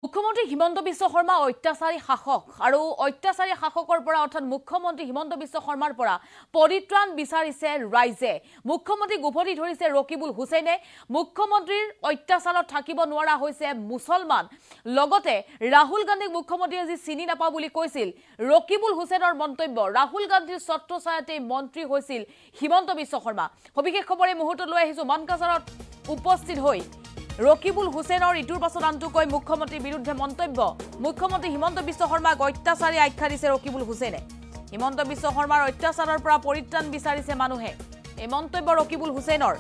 মুখ্যমন্ত্ৰী হিমন্ত বিশ্ব শৰ্মা অত্যাচাৰী শাসক আৰু অত্যাচাৰী শাসকৰ পৰা অৰ্থাৎ মুখ্যমন্ত্ৰী হিমন্ত বিশ্ব শৰ্মাৰ পৰা পৰিত্ৰাণ বিচাৰিছে ৰাইজে। মুখ্যমন্ত্ৰীক উভতি ধৰিছে ৰকিবুল হুছেইনে। মুখ্যমন্ত্ৰীৰ অত্যাচাৰত থাকিব নোৱাৰা হৈছে মুছলমান। লগতে ৰাহুল গান্ধীক মুখ্যমন্ত্ৰীয়ে যি চিনি নাপাওঁ বুলি কৈছিল, ৰকিবুল হুছেইনৰ মন্তব্য, ৰাহুল গান্ধীৰ ছত্ৰছায়াতে মন্ত্ৰী হৈছিল হিমন্ত বিশ্ব শৰ্মা। সবিশেষ খবৰ এই মুহূৰ্তত লৈ আহিছো মানকাছাৰত উপস্থিত হৈ ৰকিবুল হুছেইনৰ ইটোৰ পাছত আনটোকৈ মুখ্যমন্ত্ৰীৰ বিৰুদ্ধে মন্তব্য। মুখ্যমন্ত্ৰী হিমন্ত বিশ্ব শৰ্মাক অত্যাচাৰী আখ্যা দিছে ৰকিবুল হুছেইনে। হিমন্ত বিশ্ব শৰ্মাৰ অত্যাচাৰৰ পৰা পৰিত্ৰাণ বিচাৰিছে মানুহে। এই মন্তব্য ৰকিবুল হুছেইনৰ।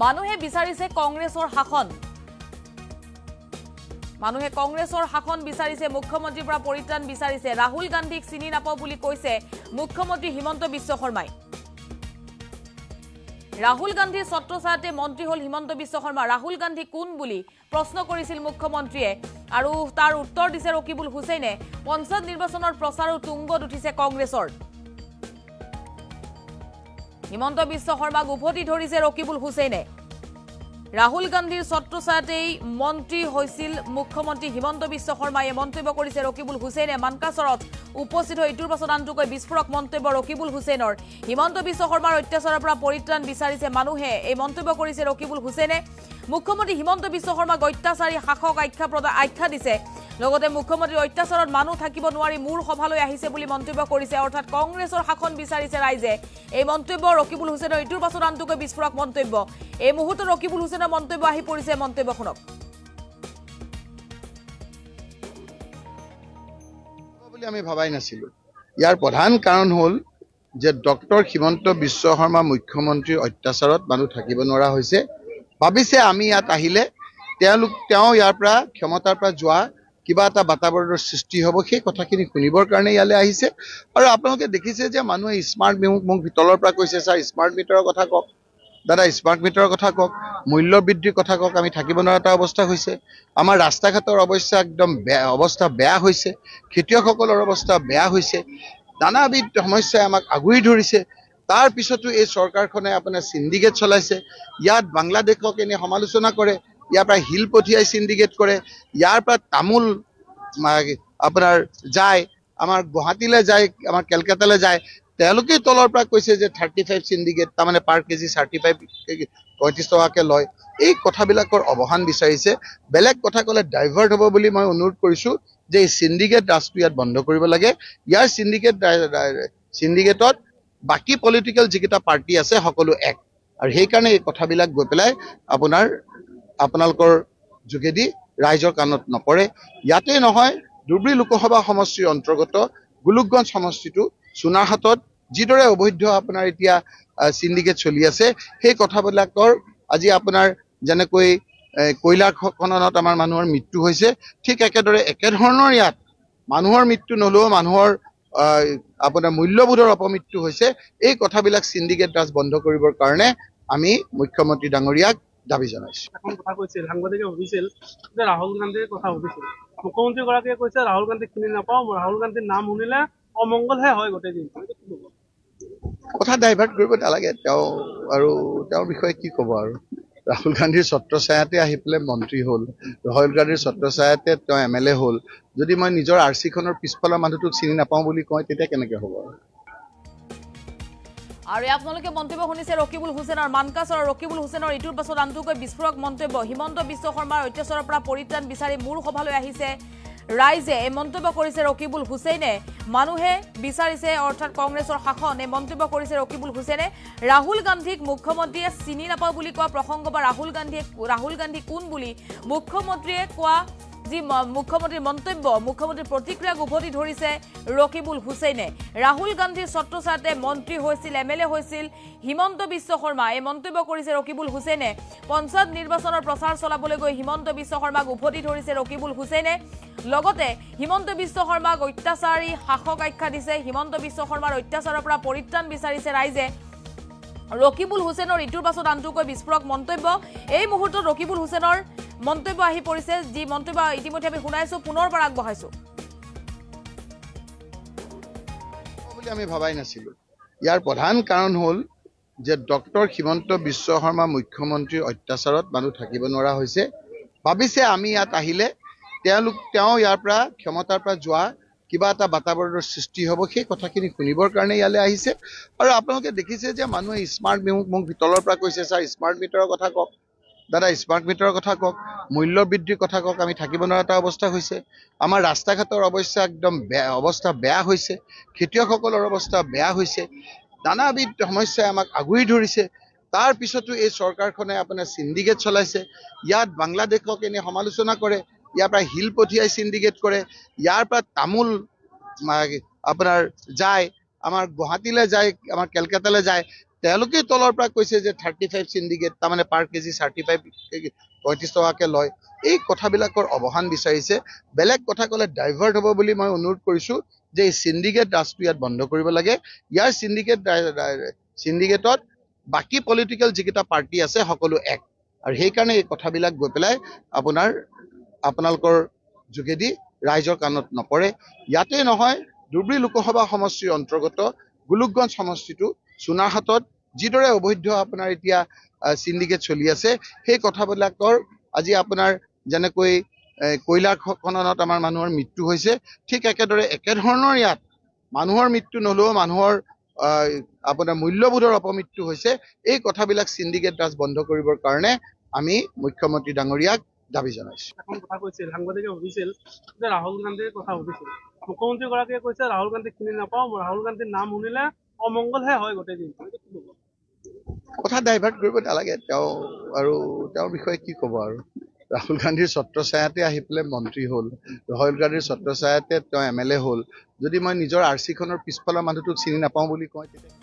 মানুহে বিচাৰিছে কংগ্ৰেছৰ শাসন। মানুহে কংগ্ৰেছৰ শাসন বিচাৰিছে, মুখ্যমন্ত্ৰীৰ পৰা পৰিত্ৰাণ বিচাৰিছে। ৰাহুল গান্ধীক চিনি নাপাওঁ বুলি কৈছে মুখ্যমন্ত্ৰী হিমন্ত বিশ্ব শৰ্মাই। ৰাহুল গান্ধীৰ ছত্ৰছায়াতে মন্ত্ৰী হল হিমন্ত বিশ্ব শৰ্মা। ৰাহুল গান্ধী কোন বুলি প্ৰশ্ন কৰিছিল মুখ্যমন্ত্ৰীয়ে আৰু তাৰ উত্তৰ দিছে ৰকিবুল হুছেইনে। পঞ্চায়ত নিৰ্বাচনৰ প্ৰচাৰো তুংগত উঠিছে কংগ্ৰেছৰ। হিমন্ত বিশ্ব শৰ্মাক উভতি ধৰিছে ৰকিবুল হুছেইনে। ৰাহুল গান্ধীৰ ছত্ৰছায়াতেই মন্ত্ৰী হৈছিল মুখ্যমন্ত্ৰী হিমন্ত বিশ্ব শৰ্মাই। মন্তব্য কৰিছে ৰকিবুল হুছেইনে। মানকাছাৰত উপস্থিত হৈ ইটোৰ পাছত আনটোকৈ বিস্ফোৰক মন্তব্য ৰকিবুল হুছেইনৰ। হিমন্ত বিশ্ব শৰ্মাৰ অত্যাচাৰৰ পৰা পৰিত্ৰাণ বিচাৰিছে মানুহে। এই মন্তব্য কৰিছে ৰকিবুল হুছেইনে। মুখ্যমন্ত্ৰী হিমন্ত বিশ্ব শৰ্মাক অত্যাচাৰী শাসক আখ্যা দিছে। লগতে মুখ্যমন্ত্ৰীৰ অত্যাচাৰত মানুহ থাকিব নোৱাৰি মূৰ সভালৈ আহিছে বুলি মন্তব্য কৰিছে। অৰ্থাৎ কংগ্ৰেছৰ শাসন বিচাৰিছে ৰাইজে। এই মন্তব্য ৰকিবুল হুছেইনৰ ইটোৰ পাছত আনটোকৈ বিস্ফোৰক মন্তব্য। এই মুহূৰ্তত ৰকিবুল হুছেইনৰ মন্তব্য আহি পৰিছে। মন্তব্য শুনক। আমি ভাবাই নাছিলো। ইয়াৰ প্ৰধান কাৰণ হল যে ডক্টৰ হিমন্ত বিশ্ব শৰ্মা মুখ্যমন্ত্ৰীৰ অত্যাচাৰত মানুহ থাকিব নোৱাৰা হৈছে। ভাবিছে আমি ইয়াত আহিলে তেওঁ ইয়াৰ পৰা ক্ষমতাৰ পৰা যোৱা কিবা এটা বাতাবৰণৰ সৃষ্টি হ'ব, সেই কথাখিনি শুনিবৰ কাৰণে ইয়ালৈ আহিছে। আৰু আপোনালোকে দেখিছে যে মানুহে স্মাৰ্ট মোক ভিতৰৰ পৰা কৈছে, ছাৰ স্মাৰ্ট মিটাৰৰ কথা কওক, দাদা স্মাৰ্ট মিটাৰৰ কথা কওক, মূল্য বৃদ্ধিৰ কথা কওক। আমি থাকিব নোৱাৰা এটা অৱস্থা হৈছে। আমাৰ ৰাস্তা ঘাটৰ অৱস্থা একদম অৱস্থা বেয়া হৈছে। খেতিয়কসকলৰ অৱস্থা বেয়া হৈছে। নানাবিধ সমস্যাই আমাক আগুৰি ধৰিছে। তাৰ পিছতো এই চৰকাৰখনে আপোনাৰ চিণ্ডিকেট চলাইছে। ইয়াত বাংলাদেশক এনে সমালোচনা কৰে, ইয়াৰ পৰা শিল পঠিয়াই চিণ্ডিকেট কৰে, ইয়াৰ পৰা তামোল আপোনাৰ যায়, আমাৰ গুৱাহাটীলৈ যায়, আমাৰ কেলকাতালৈ যায়। তেওঁলোকে তলৰ পৰা কৈছে যে 35 চিণ্ডিকেট, তাৰমানে পাৰ কেজি 35 টকাকে লয়। এই কথাবিলাকৰ অৱসান বিচাৰিছে। বেলেগ কথা ক'লে ডাইভাৰ্ট হ'ব বুলি মই অনুৰোধ কৰিছোঁ যে এই চিণ্ডিকেট ৰাজটো ইয়াত বন্ধ কৰিব লাগে। ইয়াৰ চিণ্ডিকেটত বাকী পলিটিকেল যিকেইটা পাৰ্টি আছে সকলো এক। আৰু সেইকাৰণে এই কথাবিলাক গৈ পেলাই আপোনালোকৰ যোগেদি ৰাইজৰ কাণত নপৰে। ইয়াতে নহয়, ধুবুৰী লোকসভা সমষ্টিৰ অন্তৰ্গত গোলোকগঞ্জ সমষ্টিটো সোণাৰহাটত যিদৰে অবৈধ আপোনাৰ এতিয়া চিণ্ডিকেট চলি আছে, সেই কথাবিলাকৰ আজি আপোনাৰ যেনেকৈ কয়লাৰ খননত আমাৰ মানুহৰ মৃত্যু হৈছে, ঠিক একেধৰণৰ ইয়াত মানুহৰ মৃত্যু নহলেও মানুহৰ আপোনাৰ মূল্যবোধৰ অপমৃত্যু হৈছে। এই কথাবিলাক চিণ্ডিকেট ৰাজ বন্ধ কৰিবৰ কাৰণে আমি মুখ্যমন্ত্ৰী ডাঙৰীয়াক দাবী জনাইছো। এখন কথা কৈছিল, সাংবাদিকে সুধিছিল যে ৰাহুল গান্ধীৰ কথা সুধিছিল। মুখ্যমন্ত্ৰী গৰাকীয়ে কৈছে ৰাহুল গান্ধীক চিনি নাপাওঁ, ৰাহুল গান্ধীৰ নাম শুনিলে অমংগলহে হয় গোটেই দিন। কথা ডাইভাৰ্ট কৰিব নালাগে। তেওঁৰ বিষয়ে কি ক'ব আৰু। ৰাহুল গান্ধীৰ ছত্ৰছায়াতে আহি পেলাই মন্ত্ৰী হ'ল, ৰাহুল গান্ধীৰ ছত্ৰছায়াতে তেওঁ MLA হ'ল। যদি মই নিজৰ RC খনৰ পিছফালৰ মানুহটোক চিনি নাপাওঁ বুলি কয়, তেতিয়া কেনেকে হ'ব আৰু। আৰু আপোনালোকে মন্তব্য শুনিছে ৰকিবুল হুছেইনৰ। মানকাছাৰৰ ৰকিবুল হুছেইনৰ ইটোৰ পাছত আনটোকৈ বিস্ফোৰক মন্তব্য। হিমন্ত বিশ্ব শৰ্মাৰ অত্যাচাৰৰ পৰা পৰিত্ৰাণ বিচাৰি মূৰ সভালৈ আহিছে ৰাইজে। এই মন্তব্য কৰিছে ৰকিবুল হুছেইনে। মানুহে বিচাৰিছে অৰ্থাৎ কংগ্ৰেছৰ শাসন। এই মন্তব্য কৰিছে ৰকিবুল হুছেইনে। ৰাহুল গান্ধীক মুখ্যমন্ত্ৰীয়ে চিনি নাপাওঁ বুলি কোৱা প্ৰসংগ বা ৰাহুল গান্ধী কোন বুলি মুখ্যমন্ত্ৰীয়ে কোৱা যি মুখ্যমন্ত্ৰীৰ মন্তব্য, মুখ্যমন্ত্ৰীৰ প্ৰতিক্ৰিয়াক উভতি ধৰিছে ৰকিবুল হুছেইনে। ৰাহুল গান্ধীৰ ছত্ৰছায়াতে মন্ত্ৰী হৈছিল, MLA হৈছিল হিমন্ত বিশ্ব শৰ্মা। এই মন্তব্য কৰিছে ৰকিবুল হুছেইনে। পঞ্চায়ত নিৰ্বাচনৰ প্ৰচাৰ চলাবলৈ গৈ হিমন্ত বিশ্ব শৰ্মাক উভতি ধৰিছে ৰকিবুল হুছেইনে। লগতে হিমন্ত বিশ্ব শৰ্মাক অত্যাচাৰী শাসক আখ্যা দিছে। হিমন্ত বিশ্ব শৰ্মাৰ অত্যাচাৰৰ পৰা পৰিত্ৰাণ বিচাৰিছে ৰাইজে। ৰকিবুল হুছেইনৰ ইটোৰ পাছত আনটোকৈ বিস্ফোৰক মন্তব্য। এই মুহূৰ্তত ৰকিবুল হুছেইনৰ মন্তব্য আহি পৰিছে, যি মন্তব্য ইতিমধ্যে আমি শুনাইছো, পুনৰবাৰ আগবঢ়াইছো। আমি ভাবাই নাছিলো। ইয়াৰ প্ৰধান কাৰণ হল যে ডক্টৰ হিমন্ত বিশ্ব শৰ্মা মুখ্যমন্ত্ৰীৰ অত্যাচাৰত মানুহ থাকিব নোৱাৰা হৈছে। ভাবিছে আমি ইয়াত আহিলে তেওঁ ইয়াৰ পৰা ক্ষমতাৰ পৰা যোৱা কিবা এটা বাতাবৰণৰ সৃষ্টি হ'ব, সেই কথাখিনি শুনিবৰ কাৰণে ইয়ালৈ আহিছে। আৰু আপোনালোকে দেখিছে যে মানুহে স্মাৰ্ট মোক ভিতৰৰ পৰা কৈছে, ছাৰ স্মাৰ্ট মিটাৰৰ কথা কওক, দাদা স্মাৰ্ট মিটাৰৰ কথা কওক, মূল্য বৃদ্ধিৰ কথা কওক, আমি থাকিব নোৱাৰা এটা অৱস্থা হৈছে। আমাৰ ৰাস্তা ঘাটৰ অৱস্থা একদম অৱস্থা বেয়া হৈছে, খেতিয়কসকলৰ অৱস্থা বেয়া হৈছে, নানাবিধ সমস্যাই আমাক আগুৰি ধৰিছে। তাৰ পিছতো এই চৰকাৰখনে আপোনাৰ চিণ্ডিকেট চলাইছে। ইয়াত বাংলাদেশক এনে সমালোচনা কৰে, ইয়াৰ পৰা শিল পঠিয়াই চিণ্ডিকেট কৰে, ইয়াৰ পৰা তামোল আপোনাৰ যায়, আমাৰ গুৱাহাটীলৈ যায়, আমাৰ কেলকাতালৈ যায়, তেওঁলোকে তলৰ পৰা কৈছে যে 35 চিণ্ডিকেট, তাৰমানে পাৰ কেজি 35 টকাকৈ লয়। এই কথাবিলাকৰ অৱসান বিচাৰিছে। বেলেগ কথা ক'লে ডাইভাৰ্ট হ'ব বুলি মই অনুৰোধ কৰিছোঁ যে এই চিণ্ডিকেট ৰাজটো ইয়াত বন্ধ কৰিব লাগে। ইয়াৰ চিণ্ডিকেটত বাকী পলিটিকেল যিকেইটা পাৰ্টি আছে সকলো এক, আৰু সেইকাৰণে এই কথাবিলাক গৈ পেলাই আপোনালোকৰ যোগেদি ৰাইজৰ কাণত নপৰে। ইয়াতে নহয়, ধুবুৰী লোকসভা সমষ্টিৰ অন্তৰ্গত গোলোকগঞ্জ সমষ্টিটো চুনাৰহাটত যিদৰে অবৈধ আপোনাৰ এতিয়া চিণ্ডিকেট চলি আছে, সেই কথাবিলাকৰ আজি আপোনাৰ যেনেকৈ কয়লাৰ খননত আমাৰ মানুহৰ মৃত্যু হৈছে, ঠিক একেধৰণৰ ইয়াত মানুহৰ মৃত্যু নহ'লেও মানুহৰ আপোনাৰ মূল্যবোধৰ অপমৃত্যু হৈছে। এই কথাবিলাক চিণ্ডিকেট ৰাজ বন্ধ কৰিবৰ কাৰণে আমি মুখ্যমন্ত্ৰী ডাঙৰীয়াক দাবী জনাইছোঁ। এখন কথা কৈছিল, সাংবাদিকে সুধিছিল যে ৰাহুল গান্ধীৰ কথা সুধিছিল, মুখ্যমন্ত্ৰীগৰাকীয়ে কৈছে ৰাহুল গান্ধীক চিনি নাপাওঁ, ৰাহুল গান্ধীৰ নাম শুনিলে অমংগলহে হয় গোটেই দিনটো। কথা ডাইভাৰ্ট কৰিব নালাগে, তেওঁৰ বিষয়ে কি ক'ব আৰু। ৰাহুল গান্ধীৰ ছত্ৰছায়াতে আহি পেলাই মন্ত্ৰী হ'ল, ৰাহুল গান্ধীৰ ছত্ৰছায়াতে তেওঁ MLA হ'ল। যদি মই নিজৰ RC খনৰ পিছফালৰ মানুহটোক চিনি নাপাওঁ বুলি কওঁ, তেতিয়া